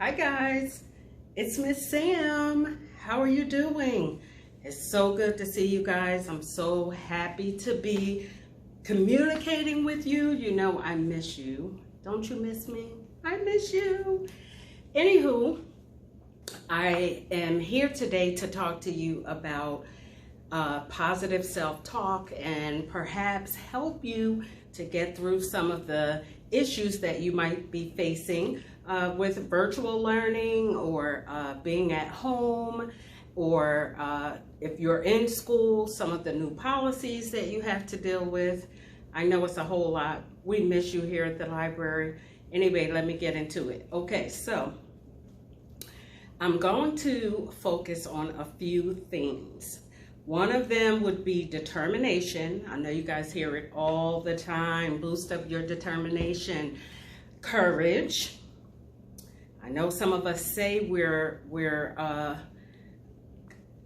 Hi guys, it's Miss Sam. How are you doing? It's so good to see you guys. I'm so happy to be communicating with you. You know I miss you. Don't you miss me? I miss you. Anywho, I am here today to talk to you about positive self-talk and perhaps help you to get through some of the issues that you might be facing with virtual learning or being at home, or if you're in school, some of the new policies that you have to deal with. I know it's a whole lot. We miss you here at the library. Anyway, let me get into it. Okay, so I'm going to focus on a few things. One of them would be determination. I know you guys hear it all the time. Boost up your determination. Courage. I know some of us say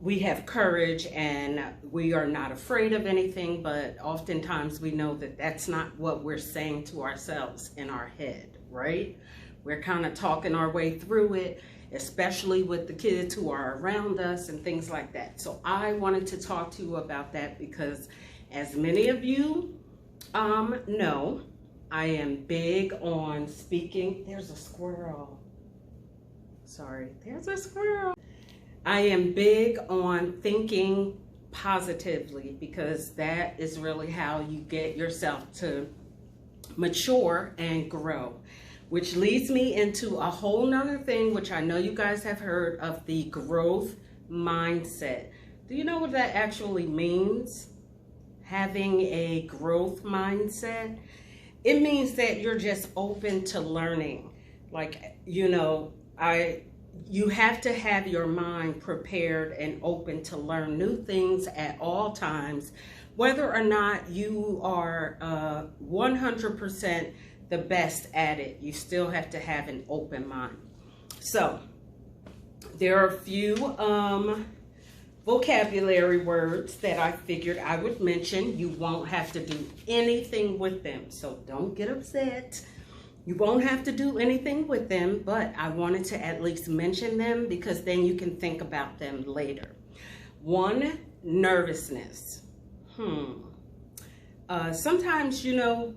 we have courage and we are not afraid of anything, but oftentimes we know that that's not what we're saying to ourselves in our head, right? We're kind of talking our way through it, especially with the kids who are around us and things like that. So I wanted to talk to you about that because, as many of you know, I am big on speaking. There's a squirrel. Sorry, there's a squirrel. I am big on thinking positively because that is really how you get yourself to mature and grow. Which leads me into a whole nother thing, which I know you guys have heard of, the growth mindset. Do you know what that actually means? Having a growth mindset? It means that you're just open to learning. Like, you know, you have to have your mind prepared and open to learn new things at all times, whether or not you are 100% the best at it. You still have to have an open mind. So there are a few vocabulary words that I figured I would mention. You won't have to do anything with them, so don't get upset. You won't have to do anything with them, but I wanted to at least mention them because then you can think about them later. One, nervousness. Sometimes you know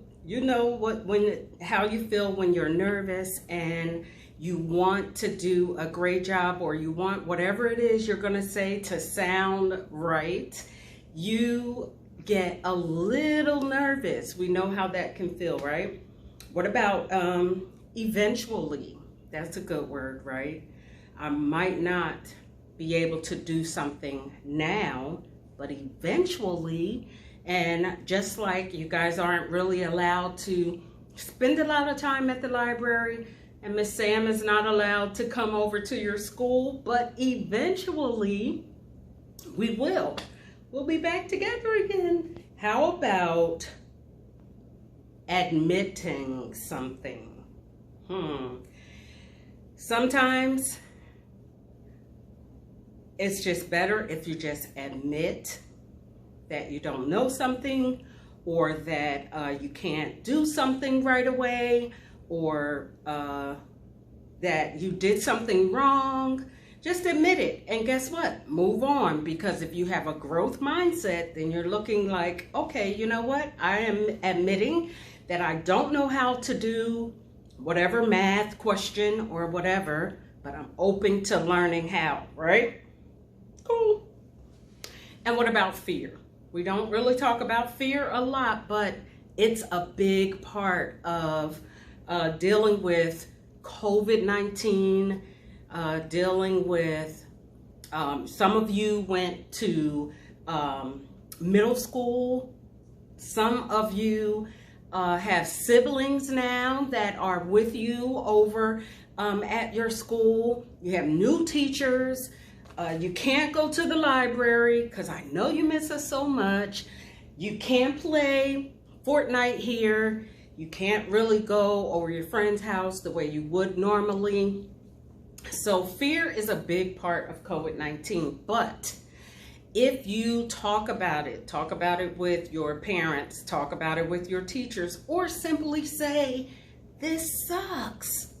how you feel when you're nervous and you want to do a great job, or you want whatever it is you're going to say to sound right. You get a little nervous. We know how that can feel, right? What about eventually? That's a good word, right? I might not be able to do something now, but eventually. And just like you guys aren't really allowed to spend a lot of time at the library, and Miss Sam is not allowed to come over to your school, but eventually we will. We'll be back together again. How about admitting something? Sometimes it's just better if you just admit that you don't know something, or that you can't do something right away, or that you did something wrong. Just admit it, and guess what? Move on, because if you have a growth mindset, then you're looking like, okay, you know what? I am admitting that I don't know how to do whatever math question or whatever, but I'm open to learning how, right? Cool. And what about fear? We don't really talk about fear a lot, but it's a big part of dealing with COVID-19, dealing with, some of you went to middle school. Some of you have siblings now that are with you over at your school. You have new teachers. You can't go to the library because I know you miss us so much. You can't play Fortnite here. You can't really go over your friend's house the way you would normally. So fear is a big part of COVID-19. But if you talk about it with your parents, talk about it with your teachers, or simply say, this sucks.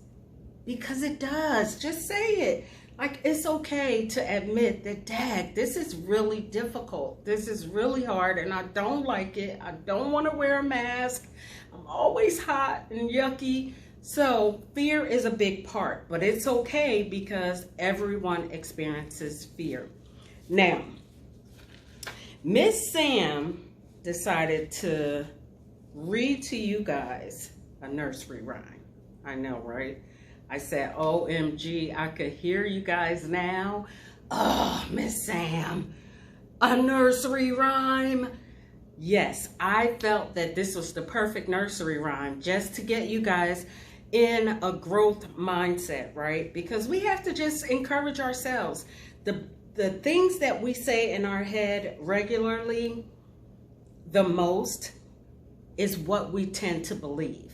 because it does. Just say it. Like, it's okay to admit that, Dad, this is really difficult. This is really hard and I don't like it. I don't want to wear a mask. I'm always hot and yucky. So fear is a big part, but it's okay because everyone experiences fear. Now, Miss Sam decided to read to you guys a nursery rhyme. I know, right? I said, OMG, I could hear you guys now. Oh, Miss Sam, a nursery rhyme. Yes, I felt that this was the perfect nursery rhyme just to get you guys in a growth mindset, right? Because we have to just encourage ourselves. The things that we say in our head regularly the most is what we tend to believe.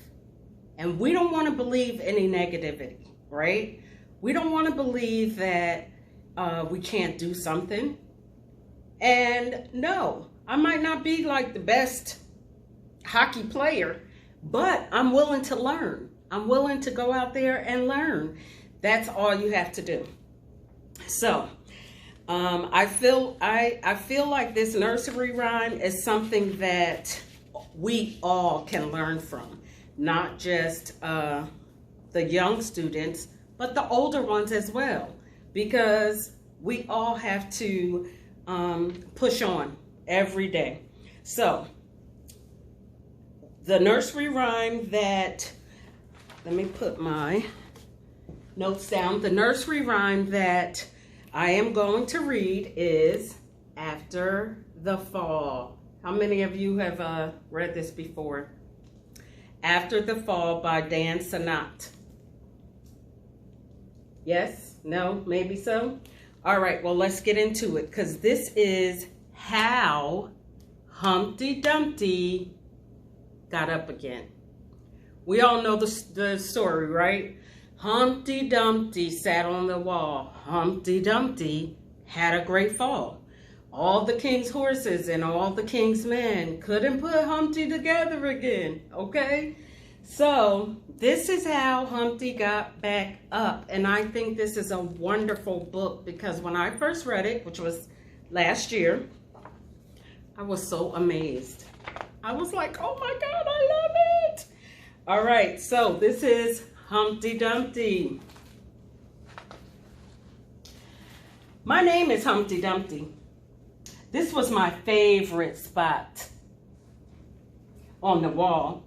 And we don't want to believe any negativity, right? We don't want to believe that we can't do something. And no, I might not be like the best hockey player, but I'm willing to learn. I'm willing to go out there and learn. That's all you have to do. So I feel like this nursery rhyme is something that we all can learn from, not just the young students, but the older ones as well, because we all have to push on every day. So the nursery rhyme that, let me put my notes down. The nursery rhyme that I am going to read is After the Fall. How many of you have read this before? After the Fall by Dan Sanat. Yes? No? Maybe so? All right, well, let's get into it, because this is how Humpty Dumpty got up again. We all know the story, right? Humpty Dumpty sat on the wall. Humpty Dumpty had a great fall. All the king's horses and all the king's men couldn't put Humpty together again, okay? So this is how Humpty got back up. And I think this is a wonderful book because when I first read it, which was last year, I was so amazed. I was like, oh my God, I love it. All right, so this is Humpty Dumpty. My name is Humpty Dumpty. This was my favorite spot on the wall.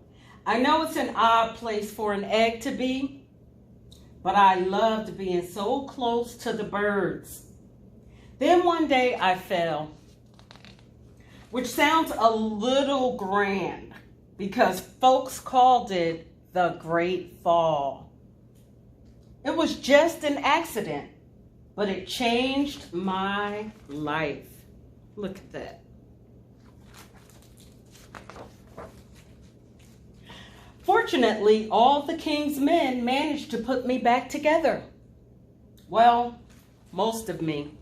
I know it's an odd place for an egg to be, but I loved being so close to the birds. Then one day I fell, which sounds a little grand because folks called it the Great Fall. It was just an accident, but it changed my life. Look at that. Fortunately, all the king's men managed to put me back together. Well, most of me.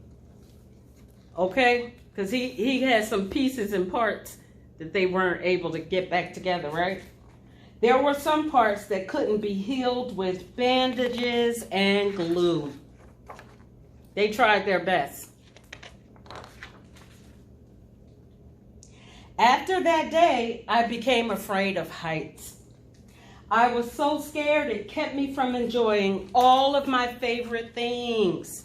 Okay? Because he had some pieces and parts that they weren't able to get back together, right? There were some parts that couldn't be healed with bandages and glue. They tried their best. After that day, I became afraid of heights. I was so scared it kept me from enjoying all of my favorite things.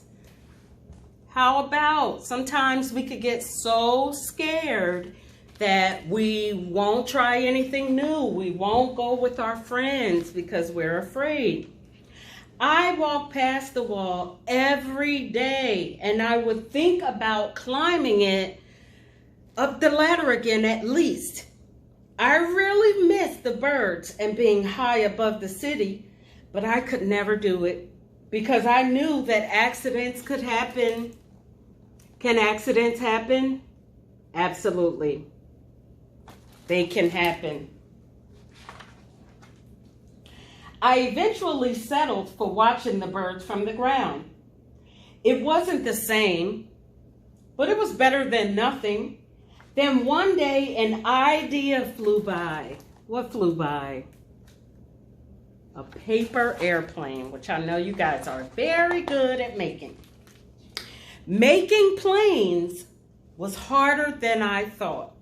How about sometimes we could get so scared that we won't try anything new. We won't go with our friends because we're afraid. I walk past the wall every day and I would think about climbing it up the ladder again at least. I really miss the birds and being high above the city, but I could never do it because I knew that accidents could happen. Can accidents happen? Absolutely. They can happen. I eventually settled for watching the birds from the ground. It wasn't the same, but it was better than nothing. Then one day an idea flew by. What flew by? a paper airplane, which I know you guys are very good at making. Making planes was harder than I thought.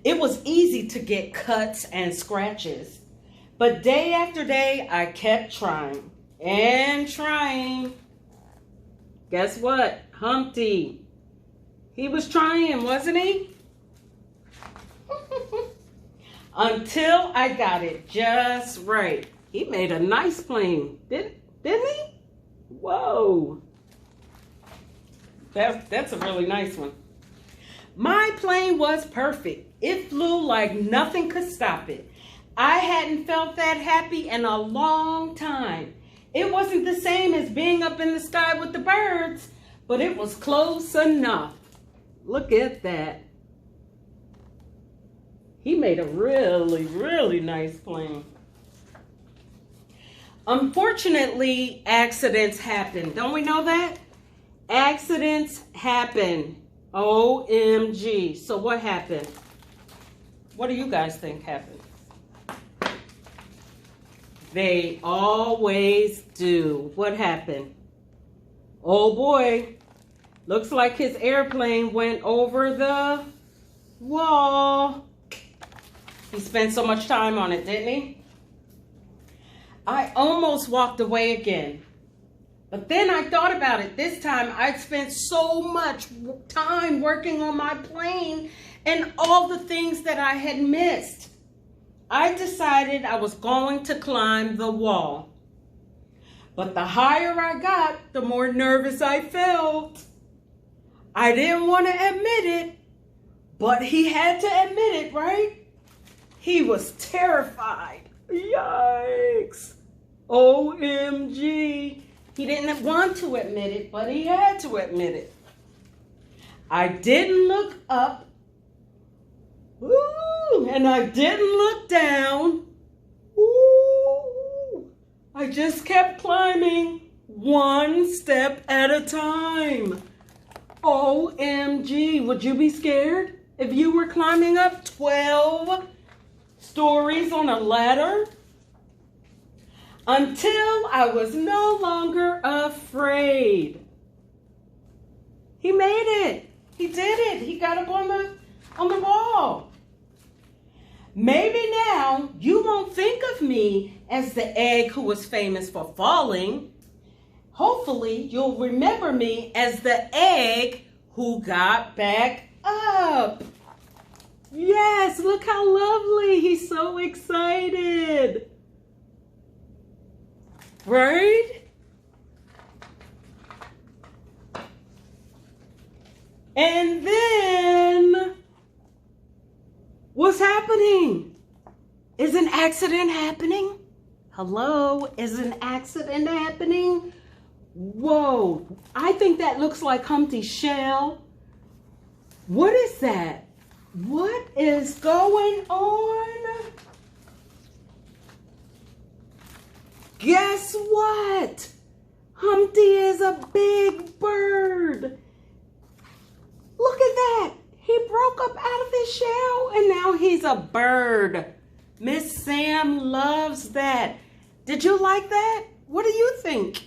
It was easy to get cuts and scratches, but day after day, I kept trying and trying. Guess what? Humpty. He was trying, wasn't he? Until I got it just right. He made a nice plane, didn't he? Whoa. That's a really nice one. My plane was perfect. It flew like nothing could stop it. I hadn't felt that happy in a long time. It wasn't the same as being up in the sky with the birds, but it was close enough. Look at that. He made a really, really nice plane. Unfortunately, accidents happen. Don't we know that? Accidents happen. OMG. So what happened? What do you guys think happened? They always do. What happened? Oh boy. Looks like his airplane went over the wall. He spent so much time on it, didn't he? I almost walked away again. But then I thought about it. This time I'd spent so much time working on my plane and all the things that I had missed. I decided I was going to climb the wall. But the higher I got, the more nervous I felt. I didn't want to admit it, but he had to admit it, right? He was terrified. Yikes. OMG. He didn't want to admit it, but he had to admit it. I didn't look up. Ooh, and I didn't look down. Ooh, I just kept climbing one step at a time. OMG, would you be scared if you were climbing up 12 stories on a ladder? Until I was no longer afraid. He made it. He did it. He got up on the wall. Maybe now you won't think of me as the egg who was famous for falling. Hopefully you'll remember me as the egg who got back up. Yes, look how lovely. He's so excited. Right? And then, what's happening? Is an accident happening? Hello? Is an accident happening? Whoa, I think that looks like Humpty's shell. What is that? What is going on? Guess what? Humpty is a big bird. Look at that. He broke up out of his shell and now he's a bird. Miss Sam loves that. Did you like that? What do you think?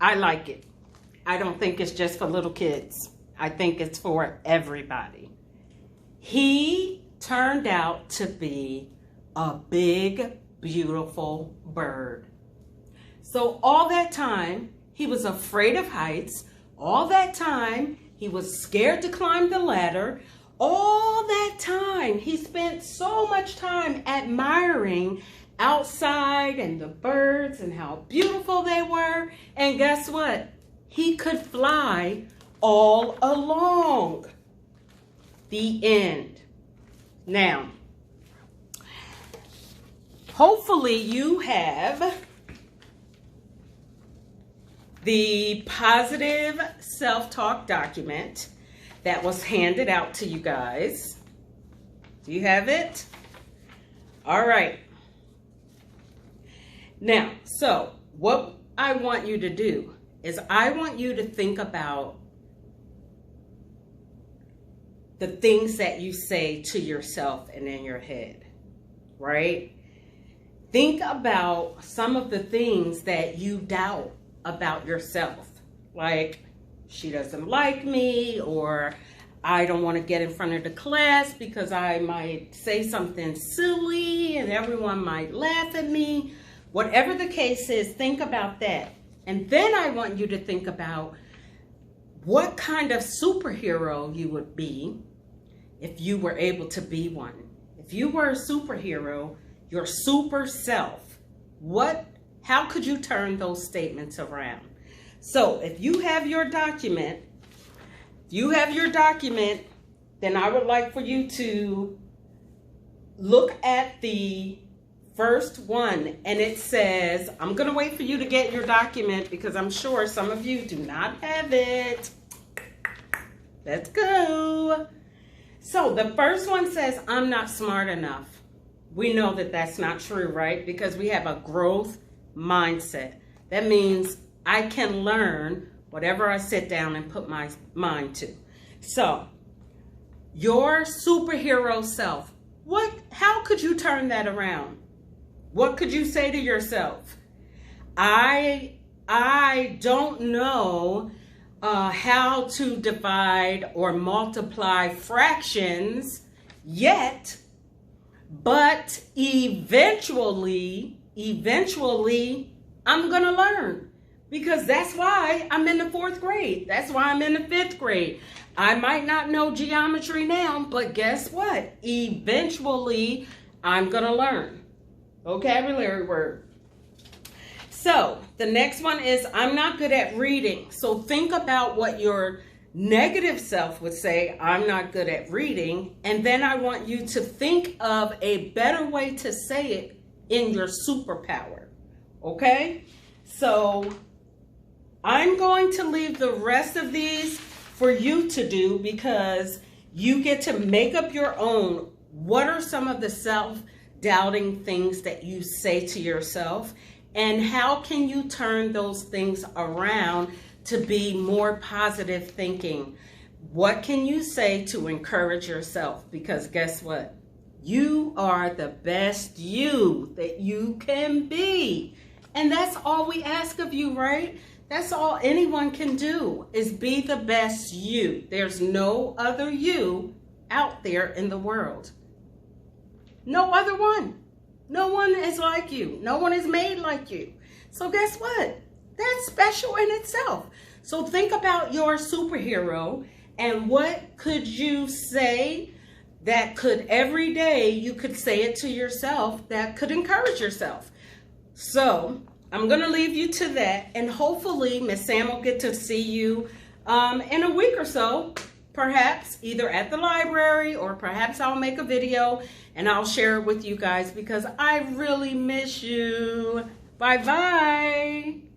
I like it. I don't think it's just for little kids. I think it's for everybody. He turned out to be a big, beautiful bird. So all that time, he was afraid of heights. All that time, he was scared to climb the ladder. All that time, he spent so much time admiring outside and the birds and how beautiful they were. And guess what? He could fly all along. The end. Now, hopefully you have the positive self-talk document that was handed out to you guys. Do you have it? All right. Now, so what I want you to do is I want you to think about the things that you say to yourself and in your head, right? think about some of the things that you doubt about yourself. Like, she doesn't like me, or I don't want to get in front of the class because I might say something silly and everyone might laugh at me. Whatever the case is, think about that. And then I want you to think about what kind of superhero you would be if you were able to be one. If you were a superhero, your super self, how could you turn those statements around? So if you have your document, then I would like for you to look at the first one, and it says, I'm going to wait for you to get your document because I'm sure some of you do not have it. Let's go. So the first one says, I'm not smart enough. We know that that's not true, right? Because we have a growth mindset. That means I can learn whatever I sit down and put my mind to. So your superhero self, how could you turn that around? What could you say to yourself? I don't know how to divide or multiply fractions yet, but eventually I'm gonna learn, because that's why I'm in the 4th grade. That's why I'm in the 5th grade. I might not know geometry now, but guess what? Eventually I'm gonna learn. Vocabulary word. So the next one is, I'm not good at reading. So think about what your negative self would say, I'm not good at reading. And then I want you to think of a better way to say it in your superpower. Okay? So I'm going to leave the rest of these for you to do, because you get to make up your own. What are some of the self-doubting things that you say to yourself? And how can you turn those things around to be more positive thinking? What can you say to encourage yourself? Because guess what? You are the best you that you can be. And that's all we ask of you, right? That's all anyone can do, is be the best you. There's no other you out there in the world. No other one. No one is like you. No one is made like you. So guess what? That's special in itself. So think about your superhero, and what could you say that could, every day you could say it to yourself that could encourage yourself. So I'm going to leave you to that, and hopefully Miss Sam will get to see you in a week or so, perhaps either at the library, or perhaps I'll make a video and I'll share it with you guys, because I really miss you. Bye-bye.